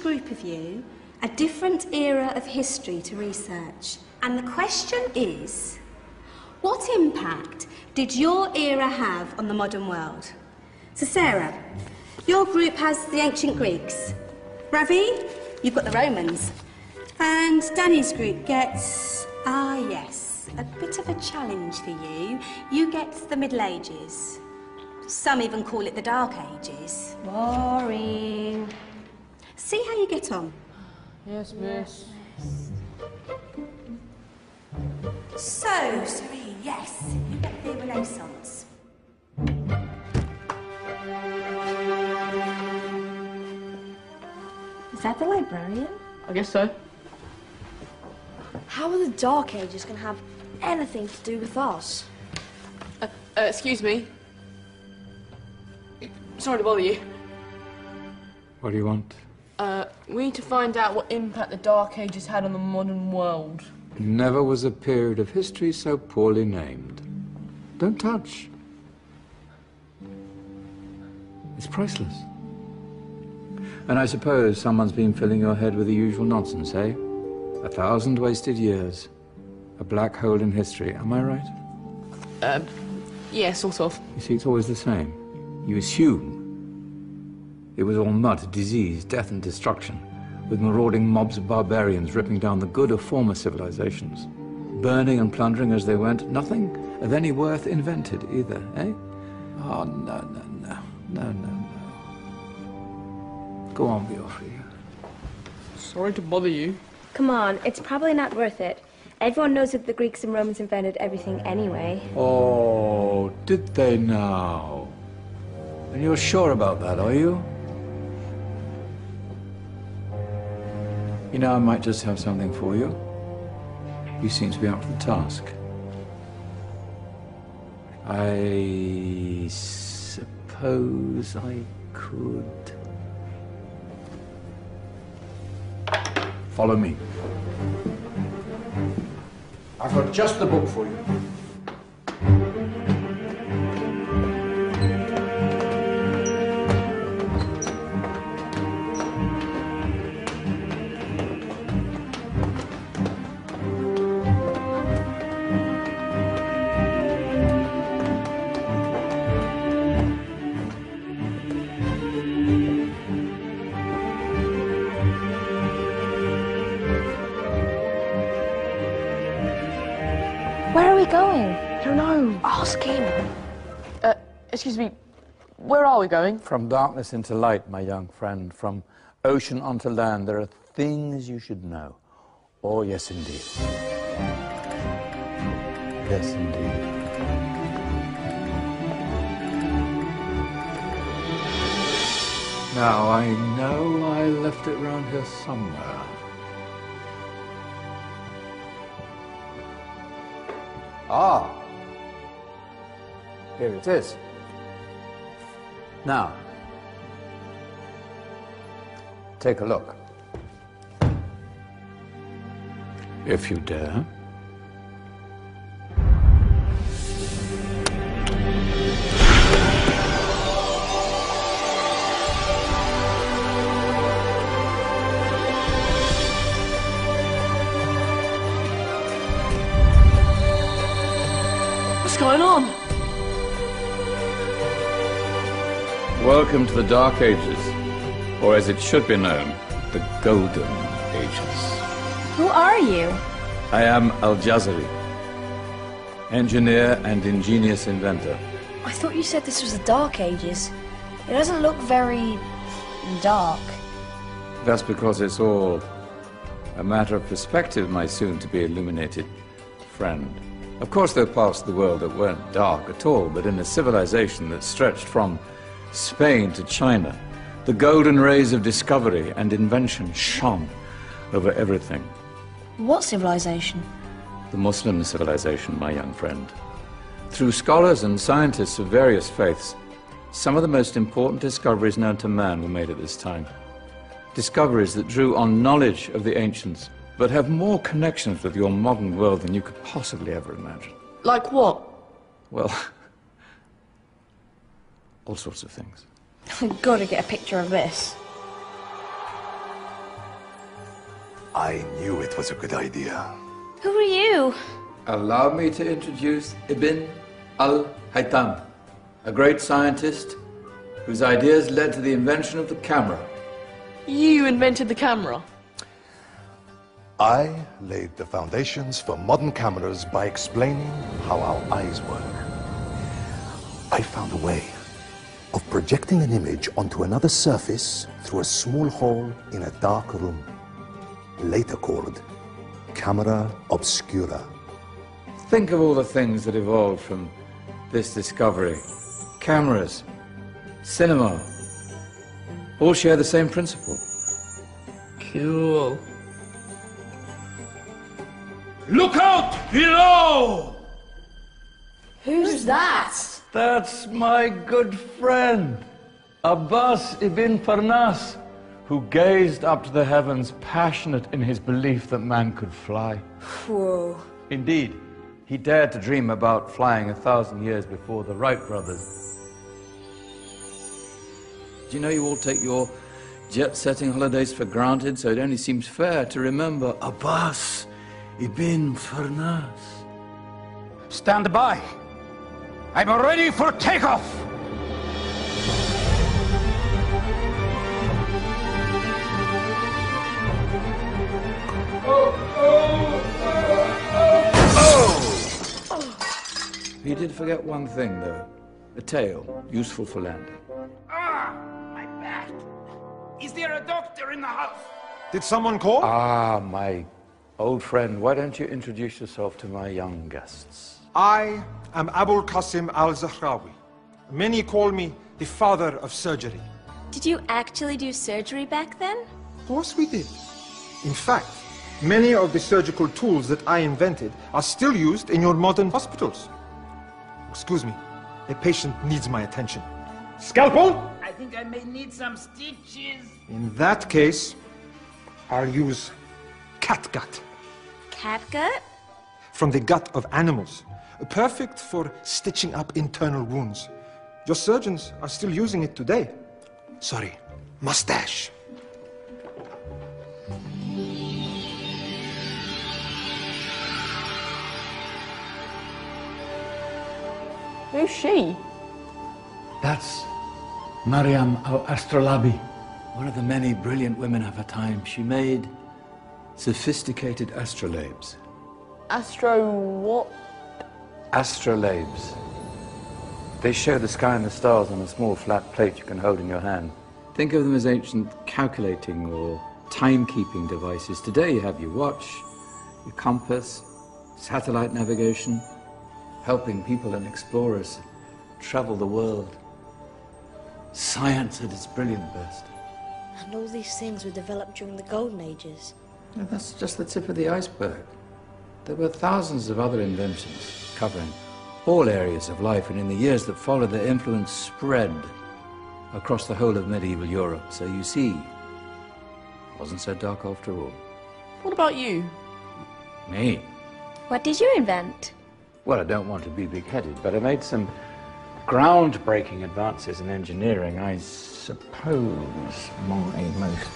each group of you a different era of history to research. And the question is, what impact did your era have on the modern world? So Sarah, your group has the ancient Greeks. Ravi, you've got the Romans. And Danny's group gets, yes, a bit of a challenge for you. You get the Middle Ages. Some even call it the Dark Ages. Boring. See how you get on. Yes, miss. So, Serene, yes, you get the Renaissance. Is that the librarian? I guess so. How are the Dark Ages going to have anything to do with us? Excuse me. Sorry to bother you. What do you want? We need to find out what impact the Dark Ages had on the modern world. Never was a period of history so poorly named. Don't touch. It's priceless. And I suppose someone's been filling your head with the usual nonsense, eh? 1,000 wasted years. A black hole in history, am I right? Yeah, sort of. You see, it's always the same. You assume it was all mud, disease, death and destruction, with marauding mobs of barbarians ripping down the good of former civilizations, burning and plundering as they went. Nothing of any worth invented either, eh? Oh, no. Go on, Beofrey. Sorry to bother you. Come on, it's probably not worth it. Everyone knows that the Greeks and Romans invented everything anyway. Oh, did they now? And you're sure about that, are you? You know, I might just have something for you. You seem to be up for the task. I suppose I could... Follow me. I've got just the book for you. Where are we going? I don't know. Ask him. Excuse me. Where are we going? From darkness into light, my young friend. From ocean onto land, there are things you should know. Oh, yes, indeed. Yes, indeed. Now, I know I left it round here somewhere. Ah, here it is. Now, take a look. If you dare. What's going on? Welcome to the Dark Ages, or as it should be known, the Golden Ages. Who are you? I am Al-Jazari, engineer and ingenious inventor. I thought you said this was the Dark Ages. It doesn't look very... dark. That's because it's all a matter of perspective, my soon-to-be illuminated friend. Of course, there are parts of the world that weren't dark at all, but in a civilization that stretched from Spain to China, the golden rays of discovery and invention shone over everything. What civilization? The Muslim civilization, my young friend. Through scholars and scientists of various faiths, some of the most important discoveries known to man were made at this time. Discoveries that drew on knowledge of the ancients, but have more connections with your modern world than you could possibly ever imagine. Like what? Well, all sorts of things. I've got to get a picture of this. I knew it was a good idea. Who are you? Allow me to introduce Ibn al-Haytham, a great scientist whose ideas led to the invention of the camera. You invented the camera? I laid the foundations for modern cameras by explaining how our eyes work. I found a way of projecting an image onto another surface through a small hole in a dark room, later called camera obscura. Think of all the things that evolved from this discovery. Cameras, cinema, all share the same principle. Cool. Look out below! Who's that? That's my good friend, Abbas ibn Farnas, who gazed up to the heavens, passionate in his belief that man could fly. Whoa. Indeed, he dared to dream about flying 1,000 years before the Wright brothers. Do you know you all take your jet-setting holidays for granted, so it only seems fair to remember Abbas ibn Farnas? Stand by. I'm ready for takeoff. He did forget one thing, though. A tail, useful for landing. Ah, my back. Is there a doctor in the house? Did someone call? Ah, my old friend, why don't you introduce yourself to my young guests? I am Abul Qasim al-Zahrawi. Many call me the father of surgery. Did you actually do surgery back then? Of course we did. In fact, many of the surgical tools that I invented are still used in your modern hospitals. Excuse me, a patient needs my attention. Scalpel? I think I may need some stitches. In that case, I'll use catgut. Catgut? From the gut of animals. Perfect for stitching up internal wounds. Your surgeons are still using it today. Sorry, mustache. Who's she? That's Maryam al-Astrolabi, one of the many brilliant women of her time. She made sophisticated astrolabes. Astro what? Astrolabes. They show the sky and the stars on a small flat plate you can hold in your hand. Think of them as ancient calculating or timekeeping devices. Today you have your watch, your compass, satellite navigation, helping people and explorers travel the world. Science at its brilliant best. And all these things were developed during the Golden Ages. Yeah, that's just the tip of the iceberg. There were thousands of other inventions covering all areas of life, and in the years that followed, their influence spread across the whole of medieval Europe. So you see, it wasn't so dark after all. What about you? Me? What did you invent? Well, I don't want to be big-headed, but I made some groundbreaking advances in engineering. I suppose my most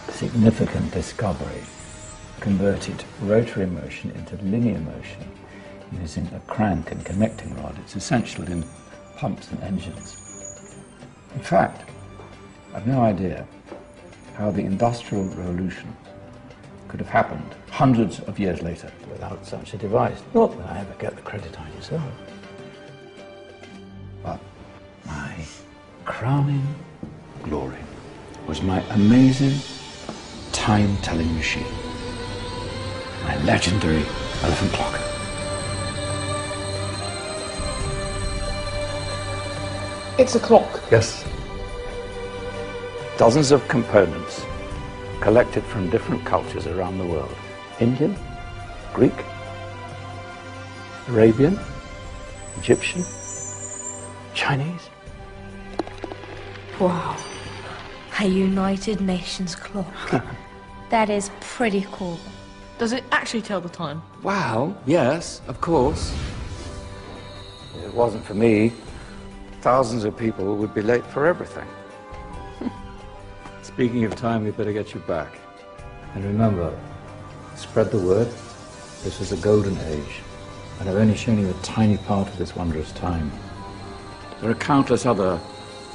significant discovery converted rotary motion into linear motion using a crank and connecting rod. It's essential in pumps and engines. In fact, I've no idea how the Industrial Revolution could have happened hundreds of years later without such a device. Not that I ever get the credit I deserve. But my crowning glory was my amazing time-telling machine. My legendary elephant clock. It's a clock. Yes. Dozens of components collected from different cultures around the world. Indian, Greek, Arabian, Egyptian, Chinese. Wow. A United Nations clock. That is pretty cool. Does it actually tell the time? Well, yes, of course. If it wasn't for me, thousands of people would be late for everything. Speaking of time, we better get you back. And remember, Spread the word. This is a golden age, and I've only shown you a tiny part of this wondrous time. There are countless other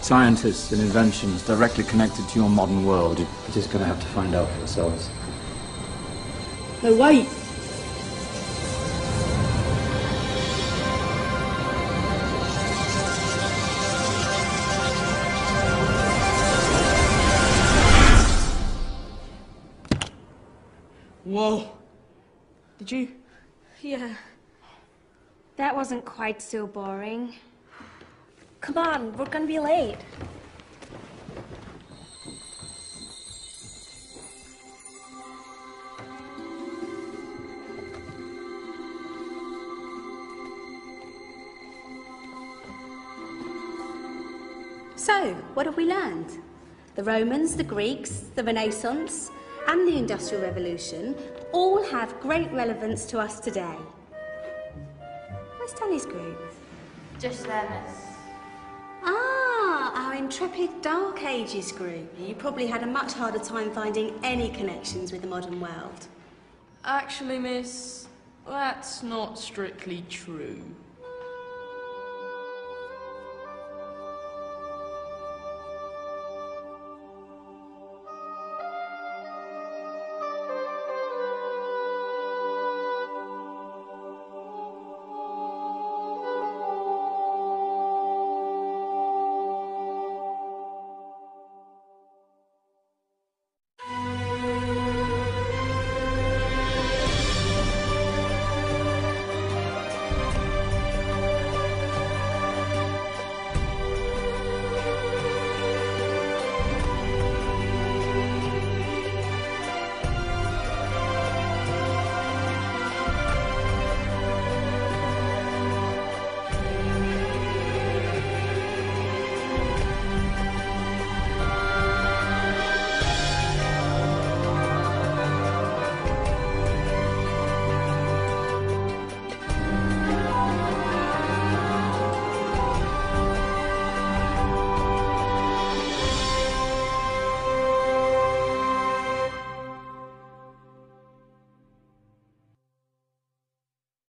scientists and inventions directly connected to your modern world. You're just going to have to find out for yourselves. No, wait. Whoa. Did you? Yeah. That wasn't quite so boring. Come on, we're gonna be late. So, what have we learned? The Romans, the Greeks, the Renaissance, and the Industrial Revolution all have great relevance to us today. Where's Danny's group? Just there, miss. Ah, our intrepid Dark Ages group. You probably had a much harder time finding any connections with the modern world. Actually, miss, that's not strictly true.